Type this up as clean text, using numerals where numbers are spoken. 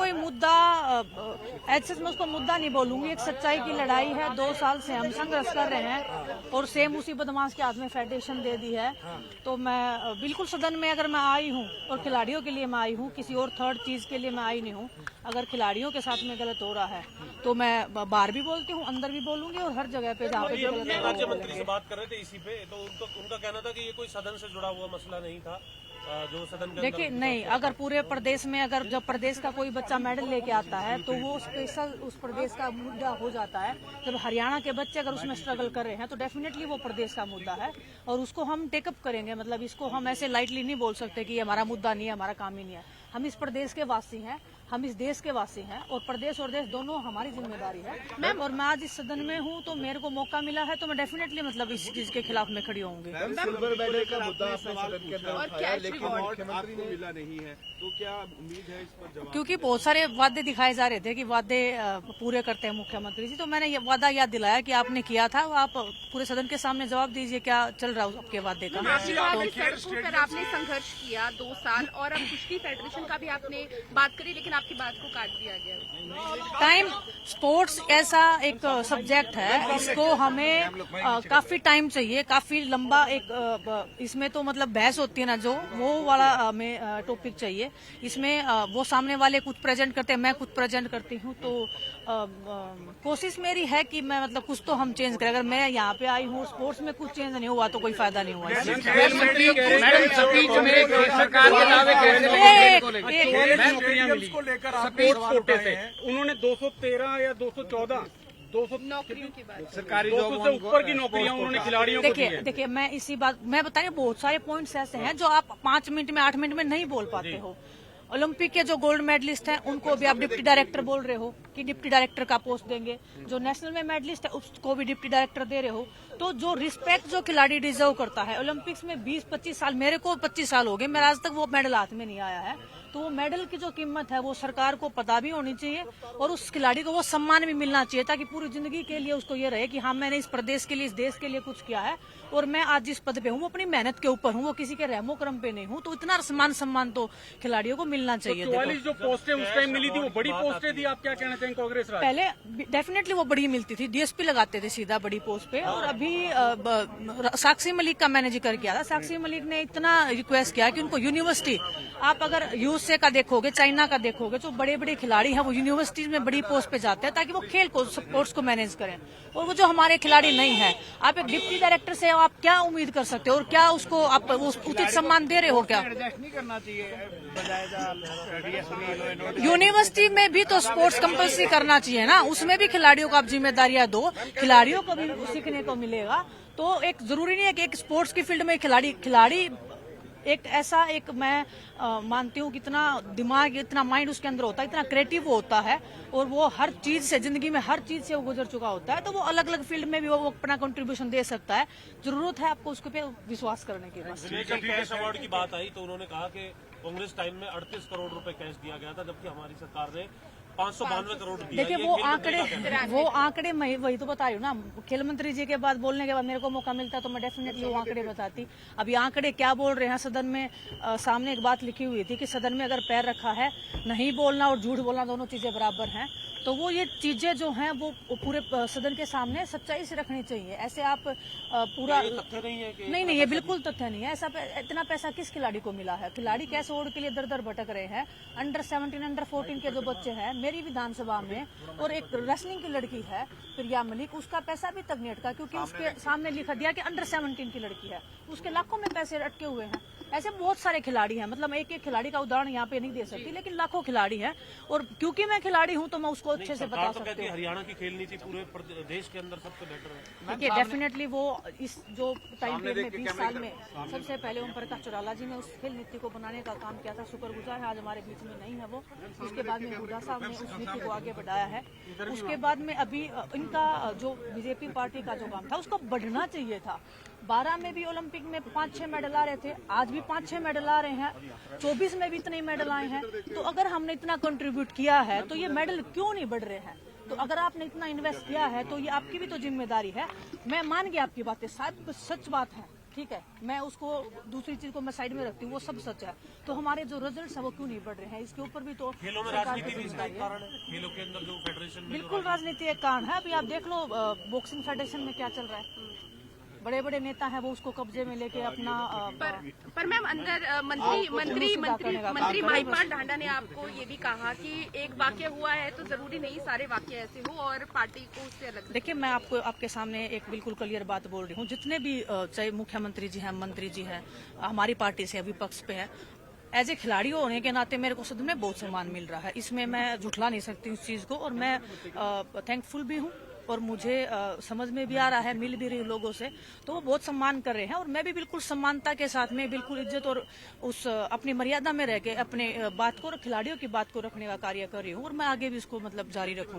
कोई मुद्दा ऐसे मैं उसको मुद्दा नहीं बोलूंगी। एक सच्चाई की लड़ाई है, 2 साल से हम संघर्ष कर रहे हैं और सेम उसी बदमाश के हाथ में फेडरेशन दे दी है। तो मैं बिल्कुल सदन में अगर मैं आई हूँ और खिलाड़ियों के लिए मैं आई हूँ, किसी और थर्ड चीज के लिए मैं आई नहीं हूँ। अगर खिलाड़ियों के साथ में गलत हो रहा है तो मैं बाहर भी बोलती हूँ, अंदर भी बोलूंगी और हर जगह पे जहाँ पे गलत हो राज्य मंत्री से बात कर रहे थे इसी पे, तो उनका कहना था कि ये कोई सदन से जुड़ा हुआ मसला नहीं था जो सदन के देखिए नहीं, अगर पूरे प्रदेश में अगर जब प्रदेश का कोई बच्चा मेडल लेके आता है तो वो स्पेशल उस प्रदेश का मुद्दा हो जाता है। जब हरियाणा के बच्चे अगर उसमें स्ट्रगल कर रहे हैं तो डेफिनेटली वो प्रदेश का मुद्दा है और उसको हम टेकअप करेंगे। मतलब इसको हम ऐसे लाइटली नहीं बोल सकते कि हमारा मुद्दा नहीं है, हमारा काम ही नहीं है। हम इस प्रदेश के वासी हैं, हम इस देश के वासी हैं और प्रदेश और देश दोनों हमारी जिम्मेदारी है। और मैं आज इस सदन में हूँ तो मेरे को मौका मिला है तो मैं डेफिनेटली मतलब इस चीज के खिलाफ मैं खड़ी होंगी। सिल्वर मेडल का मुद्दा आपने सदन के अंदर उठाया, लेकिन मुख्यमंत्री ने मिला नहीं है, तो क्या उम्मीद है इस पर जवाब? क्योंकि बहुत सारे वादे दिखाए जा रहे थे कि वादे पूरे करते हैं मुख्यमंत्री जी, तो मैंने ये वादा याद दिलाया कि आपने किया था, आप पूरे सदन के सामने जवाब दीजिए क्या चल रहा है आपके वादे का। सड़कों पर आपने संघर्ष किया 2 साल और अब कुश्ती फेडरेशन का भी आपने बात करी, लेकिन आपकी बात को काट दिया गया। टाइम स्पोर्ट्स ऐसा एक सब्जेक्ट है, इसको हमें काफी टाइम चाहिए, काफी लंबा एक इसमें तो मतलब बहस होती है ना, जो वो वाला हमें टॉपिक चाहिए। इसमें वो सामने वाले कुछ प्रेजेंट करते हैं, मैं कुछ प्रेजेंट करती हूँ, तो कोशिश मेरी है कि मैं मतलब कुछ तो हम चेंज करें। अगर मैं यहाँ पे आई हूँ स्पोर्ट्स में कुछ चेंज नहीं हुआ तो कोई फायदा नहीं हुआ। कोटे से उन्होंने 213 या 214 नौकरियों की बात, सरकारी 200 से ऊपर की नौकरियां उन्होंने खिलाड़ियों को दी है। देखिए मैं इसी बात मैं बताइए, बहुत सारे पॉइंट्स ऐसे हैं जो आप 5 मिनट में 8 मिनट में नहीं बोल पाते हो। ओलंपिक के जो गोल्ड मेडलिस्ट हैं उनको भी आप डिप्टी डायरेक्टर बोल रहे हो कि डिप्टी डायरेक्टर का पोस्ट देंगे। जो नेशनल में मेडलिस्ट है उसको भी डिप्टी डायरेक्टर दे रहे हो। तो जो रिस्पेक्ट जो खिलाड़ी डिजर्व करता है, ओलंपिक्स में 20-25 साल, मेरे को 25 साल हो गए, मेरा आज तक वो मेडल हाथ में नहीं आया है। तो वो मेडल की जो कीमत है वो सरकार को पता भी होनी चाहिए और उस खिलाड़ी को वो सम्मान भी मिलना चाहिए, ताकि पूरी जिंदगी के लिए उसको ये रहे कि हाँ मैंने इस प्रदेश के लिए, इस देश के लिए कुछ किया है और मैं आज जिस पद पे हूँ वो अपनी मेहनत के ऊपर हूँ, वो किसी के रहमो क्रम पे नहीं हूँ। तो इतना सम्मान तो खिलाड़ियों को मिलना चाहिए। 44 जो पोस्टें उस टाइम मिली थी वो बड़ी पोस्टें थी, आप क्या कहना चाहेंगे कांग्रेस राज? पहले डेफिनेटली वो बड़ी मिलती थी, डीएसपी लगाते थे सीधा बड़ी पोस्ट पे। और अभी साक्षी मलिक का मैंने जिक्र किया था, साक्षी मलिक ने इतना रिक्वेस्ट किया कि उनको यूनिवर्सिटी, आप अगर यूएसए का देखोगे, चाइना का देखोगे, जो बड़े बड़े खिलाड़ी हैं वो यूनिवर्सिटीज में बड़ी पोस्ट पे जाते हैं ताकि वो खेल को, स्पोर्ट्स को मैनेज करें। और वो जो हमारे खिलाड़ी नहीं है, आप एक डिप्टी डायरेक्टर से आप क्या उम्मीद कर सकते हो और क्या उसको आप उचित सम्मान दे रहे हो? क्या नहीं करना चाहिए? यूनिवर्सिटी में भी तो स्पोर्ट्स कंपल्सरी करना चाहिए ना, उसमें भी खिलाड़ियों को आप जिम्मेदारियां दो, खिलाड़ियों को भी सीखने को मिलेगा। तो एक जरूरी नहीं है कि एक स्पोर्ट्स की फील्ड में खिलाड़ी एक ऐसा एक मैं मानती हूँ कि इतना दिमाग, इतना माइंड उसके अंदर होता है, इतना क्रिएटिव होता है और वो हर चीज से, जिंदगी में हर चीज से वो गुजर चुका होता है। तो वो अलग अलग फील्ड में भी वो अपना कंट्रीब्यूशन दे सकता है। जरूरत है आपको उसके पे विश्वास करने की। बस कैश अवार्ड की बात आई तो उन्होंने कहा कि कांग्रेस टाइम में 38 करोड़ रुपए कैश दिया गया था, जबकि हमारी सरकार ने 592 करोड़ दिया। देखिए वो आंकड़े मैं वही तो बता रही हूँ ना, खेल मंत्री जी के बाद बोलने के बाद मेरे को मौका मिलता तो मैं डेफिनेटली वो आंकड़े बताती। अभी आंकड़े क्या बोल रहे हैं सदन में, सामने एक बात लिखी हुई थी कि सदन में अगर पैर रखा है, नहीं बोलना और झूठ बोलना दोनों चीजें बराबर हैं। तो वो ये चीजें जो हैं वो पूरे सदन के सामने सच्चाई से रखनी चाहिए। ऐसे आप पूरा तथ्य नहीं है कि नहीं, ये बिल्कुल तथ्य नहीं है। ऐसा इतना पैसा किस खिलाड़ी को मिला है? खिलाड़ी कैश अवार्ड के लिए दर दर भटक रहे हैं। अंडर 17, अंडर 14 के जो बच्चे हैं मेरी विधानसभा में, और एक रेसलिंग की लड़की है प्रिया मलिक, उसका पैसा भी तक नहीं अटका क्योंकि उसके सामने लिखा दिया कि अंडर 17 की लड़की है, उसके लाखों में पैसे अटके हुए हैं। ऐसे बहुत सारे खिलाड़ी हैं, मतलब एक एक खिलाड़ी का उदाहरण यहाँ पे नहीं दे सकती, लेकिन लाखों खिलाड़ी हैं और क्योंकि मैं खिलाड़ी हूँ तो मैं उसको अच्छे से बता सकती हूँ। हरियाणा की खेल नीति पूरे देश के अंदर सबसे बेटर है। देखिए डेफिनेटली वो इस जो टाइम पीरियड में 20 साल में सबसे पहले ओम प्रकाश चौटाला जी ने उस खेल नीति को बनाने का काम किया था, शुक्रगुजार है, आज हमारे बीच में नहीं है वो। उसके बाद में हुडा साहब ने उस नीति को आगे बढ़ाया है। उसके बाद में अभी इनका जो बीजेपी पार्टी का जो काम था उसको बढ़ना चाहिए था। 12 में भी ओलंपिक में 5-6 मेडल आ रहे थे, आज भी 5-6 मेडल आ रहे हैं, 24 में भी इतने मेडल आए हैं। तो अगर हमने इतना कंट्रीब्यूट किया है तो ये मेडल क्यों नहीं बढ़ रहे हैं? तो अगर आपने इतना इन्वेस्ट किया है तो ये आपकी भी तो जिम्मेदारी है। मैं मान गया आपकी बातें, शायद सच बात है ठीक है, मैं उसको दूसरी चीज को मैं साइड में रखती हूँ, वो सब सच है। तो हमारे जो रिजल्ट्स है वो क्यों नहीं बढ़ रहे हैं, इसके ऊपर भी तो खेलों में सरकार राजनीति की भी इसका एक जिम्मेदारी है। कारण है। खेलों के अंदर जो फेडरेशन में बिल्कुल राजनीति एक कारण है। अभी आप देख लो बॉक्सिंग फेडरेशन में क्या चल रहा है, बड़े बड़े नेता है वो उसको कब्जे में लेके अपना पर मैम अंदर मंत्री महिपाल ढांडा ने आपको ये भी कहा कि एक वाक्य हुआ है तो जरूरी नहीं सारे वाक्य ऐसे हो और पार्टी को उससे अलग। देखिए, मैं आपको आपके सामने एक बिल्कुल क्लियर बात बोल रही हूँ। जितने भी चाहे मुख्यमंत्री जी हैं, मंत्री जी हैं, हमारी पार्टी से विपक्ष पे है, एज ए खिलाड़ी होने के नाते मेरे को सदन में बहुत सम्मान मिल रहा है। इसमें मैं झुठला नहीं सकती उस चीज को, और मैं थैंकफुल भी हूँ, और मुझे समझ में भी आ रहा है, मिल भी रही लोगों से, तो वो बहुत सम्मान कर रहे हैं। और मैं भी बिल्कुल सम्मानता के साथ में बिल्कुल इज्जत और उस अपनी मर्यादा में रह के अपने बात को, खिलाड़ियों की बात को रखने का कार्य कर रही हूँ, और मैं आगे भी इसको मतलब जारी रखूंगी।